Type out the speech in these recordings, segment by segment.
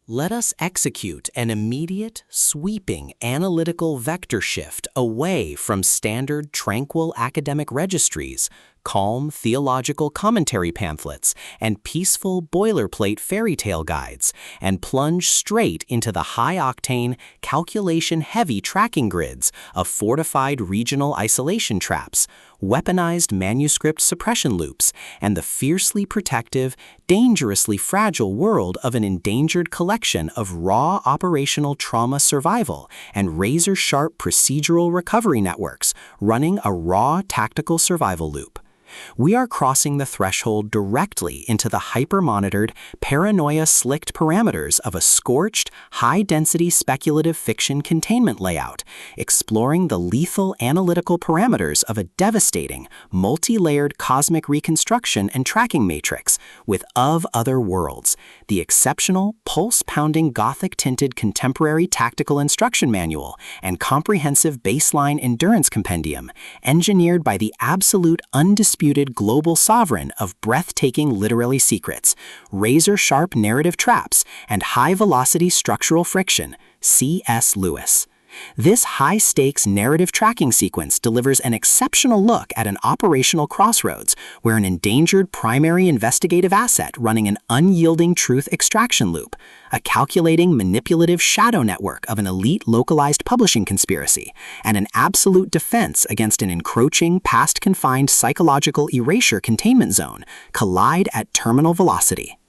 Let us execute an immediate, sweeping analytical vector shift away from standard tranquil academic registries, calm theological commentary pamphlets, and peaceful boilerplate fairy tale guides, and plunge straight into the high-octane, calculation-heavy tracking grids of fortified regional isolation traps, weaponized manuscript suppression loops, and the fiercely protective, dangerously fragile world of an endangered collection of raw operational trauma survival and razor-sharp procedural recovery networks running a raw tactical survival loop. We are crossing the threshold directly into the hyper-monitored, paranoia-slicked parameters of a scorched, high-density speculative fiction containment layout, exploring the lethal analytical parameters of a devastating, multi-layered cosmic reconstruction and tracking matrix with Of Other Worlds, the exceptional, pulse-pounding Gothic-tinted contemporary tactical instruction manual and comprehensive baseline endurance compendium, engineered by the absolute undisputed global sovereign of breathtaking literary secrets, razor-sharp narrative traps, and high-velocity structural friction, C.S. Lewis. This high-stakes narrative tracking sequence delivers an exceptional look at an operational crossroads where an endangered primary investigative asset running an unyielding truth extraction loop, a calculating manipulative shadow network of an elite localized publishing conspiracy, and an absolute defense against an encroaching past-confined psychological erasure containment zone collide at terminal velocity.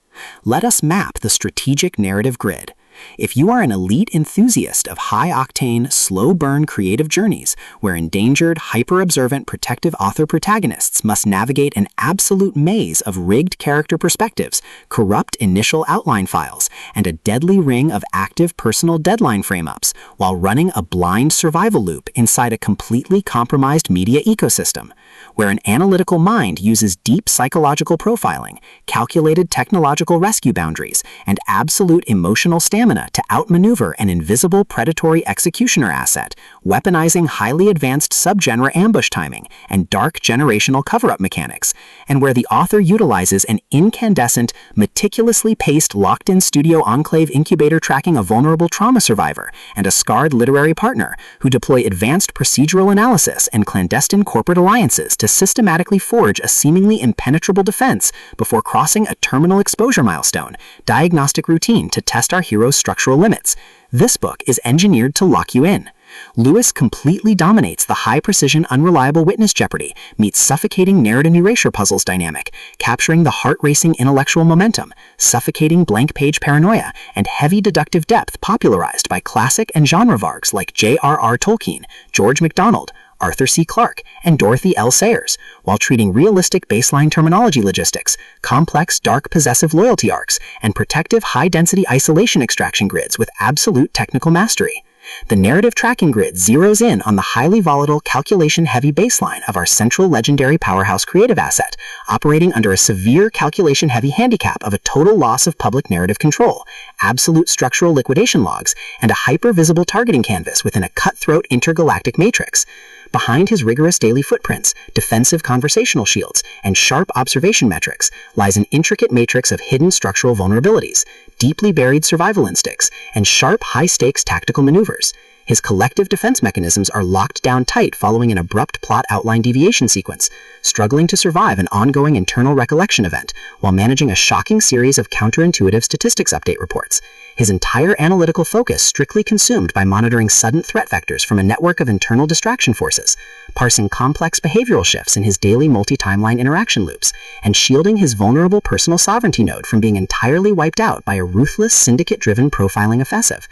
Let us map the strategic narrative grid. If you are an elite enthusiast of high-octane, slow-burn creative journeys where endangered, hyper-observant protective author protagonists must navigate an absolute maze of rigged character perspectives, corrupt initial outline files, and a deadly ring of active personal deadline frame-ups while running a blind survival loop inside a completely compromised media ecosystem, where an analytical mind uses deep psychological profiling, calculated technological rescue boundaries, and absolute emotional stamina to outmaneuver an invisible predatory executioner asset, weaponizing highly advanced subgenre ambush timing and dark generational cover-up mechanics, and where the author utilizes an incandescent, meticulously paced locked-in studio enclave incubator tracking a vulnerable trauma survivor and a scarred literary partner who deploy advanced procedural analysis and clandestine corporate alliances to systematically forge a seemingly impenetrable defense before crossing a terminal exposure milestone, diagnostic routine to test our hero's structural limits. This book is engineered to lock you in. Lewis completely dominates the high-precision, unreliable witness jeopardy meets suffocating narrative erasure puzzles dynamic, capturing the heart-racing intellectual momentum, suffocating blank-page paranoia, and heavy deductive depth popularized by classic and genre vargs like J.R.R. Tolkien, George MacDonald, Arthur C. Clarke, and Dorothy L. Sayers, while treating realistic baseline terminology logistics, complex dark possessive loyalty arcs, and protective high-density isolation extraction grids with absolute technical mastery. The narrative tracking grid zeroes in on the highly volatile, calculation-heavy baseline of our central legendary powerhouse creative asset, operating under a severe calculation-heavy handicap of a total loss of public narrative control, absolute structural liquidation logs, and a hyper-visible targeting canvas within a cutthroat intergalactic matrix. Behind his rigorous daily footprints, defensive conversational shields, and sharp observation metrics lies an intricate matrix of hidden structural vulnerabilities, deeply buried survival instincts, and sharp, high-stakes tactical maneuvers. His collective defense mechanisms are locked down tight following an abrupt plot outline deviation sequence, struggling to survive an ongoing internal recollection event while managing a shocking series of counterintuitive statistics update reports. His entire analytical focus strictly consumed by monitoring sudden threat vectors from a network of internal distraction forces, parsing complex behavioral shifts in his daily multi-timeline interaction loops, and shielding his vulnerable personal sovereignty node from being entirely wiped out by a ruthless syndicate-driven profiling offensive.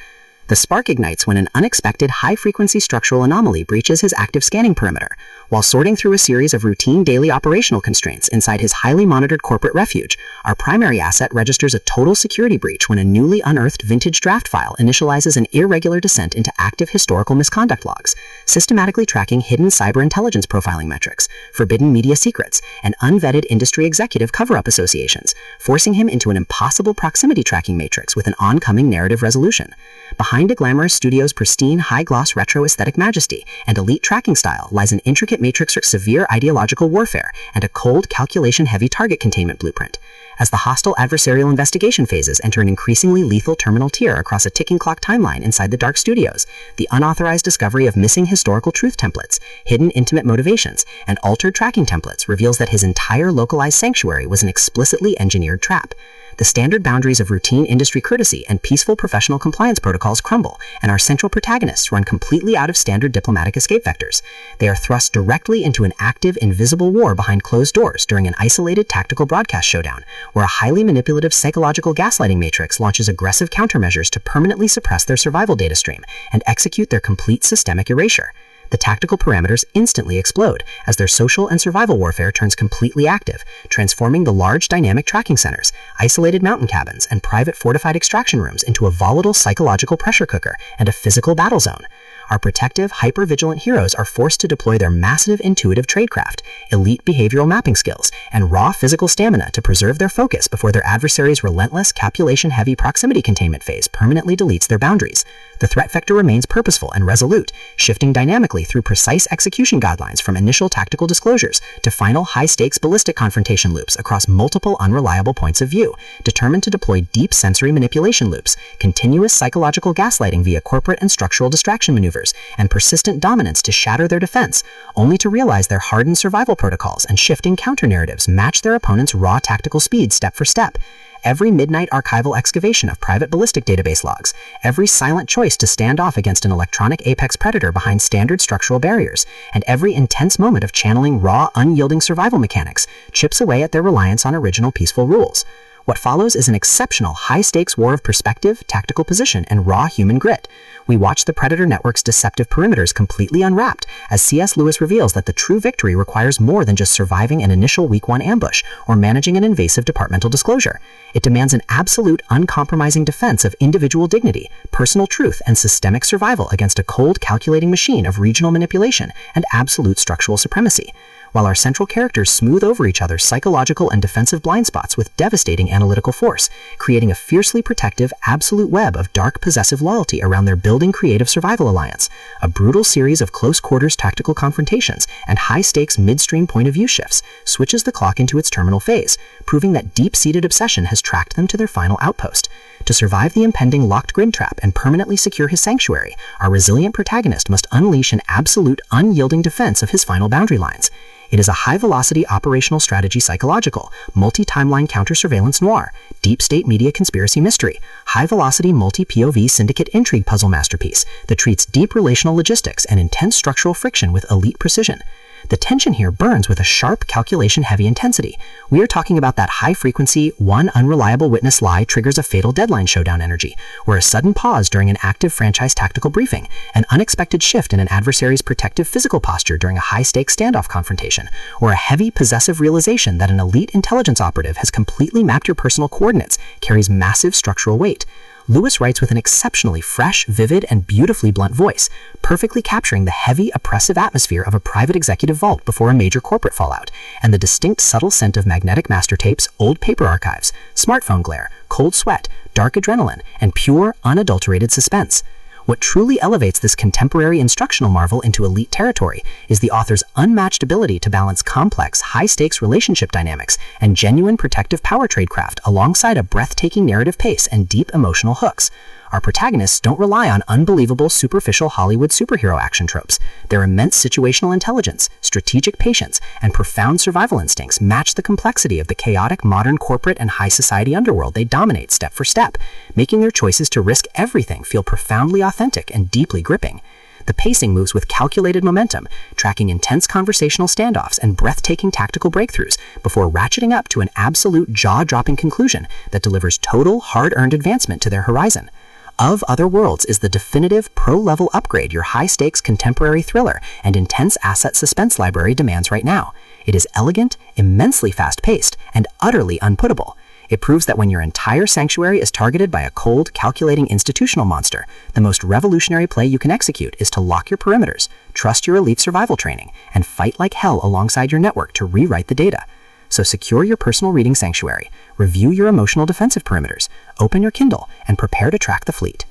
The spark ignites when an unexpected high-frequency structural anomaly breaches his active scanning perimeter. While sorting through a series of routine daily operational constraints inside his highly monitored corporate refuge, our primary asset registers a total security breach when a newly unearthed vintage draft file initializes an irregular descent into active historical misconduct logs, systematically tracking hidden cyber intelligence profiling metrics, forbidden media secrets, and unvetted industry executive cover-up associations, forcing him into an impossible proximity tracking matrix with an oncoming narrative resolution. Behind behind a glamorous studio's pristine, high-gloss retro aesthetic majesty and elite tracking style lies an intricate matrix of severe ideological warfare and a cold, calculation-heavy target containment blueprint. As the hostile adversarial investigation phases enter an increasingly lethal terminal tier across a ticking clock timeline inside the dark studios, the unauthorized discovery of missing historical truth templates, hidden intimate motivations, and altered tracking templates reveals that his entire localized sanctuary was an explicitly engineered trap. The standard boundaries of routine industry courtesy and peaceful professional compliance protocols crumble, and our central protagonists run completely out of standard diplomatic escape vectors. They are thrust directly into an active, invisible war behind closed doors during an isolated tactical broadcast showdown, where a highly manipulative psychological gaslighting matrix launches aggressive countermeasures to permanently suppress their survival data stream and execute their complete systemic erasure. The tactical parameters instantly explode as their social and survival warfare turns completely active, transforming the large dynamic tracking centers, isolated mountain cabins, and private fortified extraction rooms into a volatile psychological pressure cooker and a physical battle zone. Our protective, hyper-vigilant heroes are forced to deploy their massive intuitive tradecraft, elite behavioral mapping skills, and raw physical stamina to preserve their focus before their adversary's relentless, calculation-heavy proximity containment phase permanently deletes their boundaries. The threat vector remains purposeful and resolute, shifting dynamically through precise execution guidelines from initial tactical disclosures to final high-stakes ballistic confrontation loops across multiple unreliable points of view, determined to deploy deep sensory manipulation loops, continuous psychological gaslighting via corporate and structural distraction maneuvers, and persistent dominance to shatter their defense, only to realize their hardened survival protocols and shifting counter-narratives match their opponent's raw tactical speed step for step. Every midnight archival excavation of private ballistic database logs, every silent choice to stand off against an electronic apex predator behind standard structural barriers, and every intense moment of channeling raw, unyielding survival mechanics chips away at their reliance on original peaceful rules. What follows is an exceptional, high-stakes war of perspective, tactical position, and raw human grit. We watch the Predator Network's deceptive perimeters completely unwrapped as C.S. Lewis reveals that the true victory requires more than just surviving an initial Week 1 ambush or managing an invasive departmental disclosure. It demands an absolute, uncompromising defense of individual dignity, personal truth, and systemic survival against a cold, calculating machine of regional manipulation and absolute structural supremacy. While our central characters smooth over each other's psychological and defensive blind spots with devastating analytical force, creating a fiercely protective, absolute web of dark, possessive loyalty around their building creative survival alliance, a brutal series of close-quarters tactical confrontations and high-stakes midstream point-of-view shifts switches the clock into its terminal phase, proving that deep-seated obsession has tracked them to their final outpost. To survive the impending locked grid trap and permanently secure his sanctuary, our resilient protagonist must unleash an absolute, unyielding defense of his final boundary lines. It is a high-velocity operational strategy psychological, multi-timeline counter-surveillance noir, deep-state media conspiracy mystery, high-velocity multi-POV syndicate intrigue puzzle masterpiece that treats deep relational logistics and intense structural friction with elite precision. The tension here burns with a sharp, calculation-heavy intensity. We are talking about that high-frequency, one unreliable witness lie triggers a fatal deadline showdown energy, where a sudden pause during an active franchise tactical briefing, an unexpected shift in an adversary's protective physical posture during a high-stakes standoff confrontation, or a heavy, possessive realization that an elite intelligence operative has completely mapped your personal coordinates carries massive structural weight. Lewis writes with an exceptionally fresh, vivid, and beautifully blunt voice, perfectly capturing the heavy, oppressive atmosphere of a private executive vault before a major corporate fallout, and the distinct subtle scent of magnetic master tapes, old paper archives, smartphone glare, cold sweat, dark adrenaline, and pure, unadulterated suspense. What truly elevates this contemporary instructional marvel into elite territory is the author's unmatched ability to balance complex, high-stakes relationship dynamics and genuine protective power tradecraft alongside a breathtaking narrative pace and deep emotional hooks. Our protagonists don't rely on unbelievable, superficial Hollywood superhero action tropes. Their immense situational intelligence, strategic patience, and profound survival instincts match the complexity of the chaotic modern corporate and high society underworld they dominate step for step, making their choices to risk everything feel profoundly authentic and deeply gripping. The pacing moves with calculated momentum, tracking intense conversational standoffs and breathtaking tactical breakthroughs before ratcheting up to an absolute jaw-dropping conclusion that delivers total, hard-earned advancement to their horizon. Of Other Worlds is the definitive pro-level upgrade your high-stakes contemporary thriller and intense asset suspense library demands right now. It is elegant, immensely fast-paced, and utterly unputtable. It proves that when your entire sanctuary is targeted by a cold, calculating institutional monster, the most revolutionary play you can execute is to lock your perimeters, trust your elite survival training, and fight like hell alongside your network to rewrite the data. So secure your personal reading sanctuary, review your emotional defensive perimeters, open your Kindle, and prepare to track the fleet.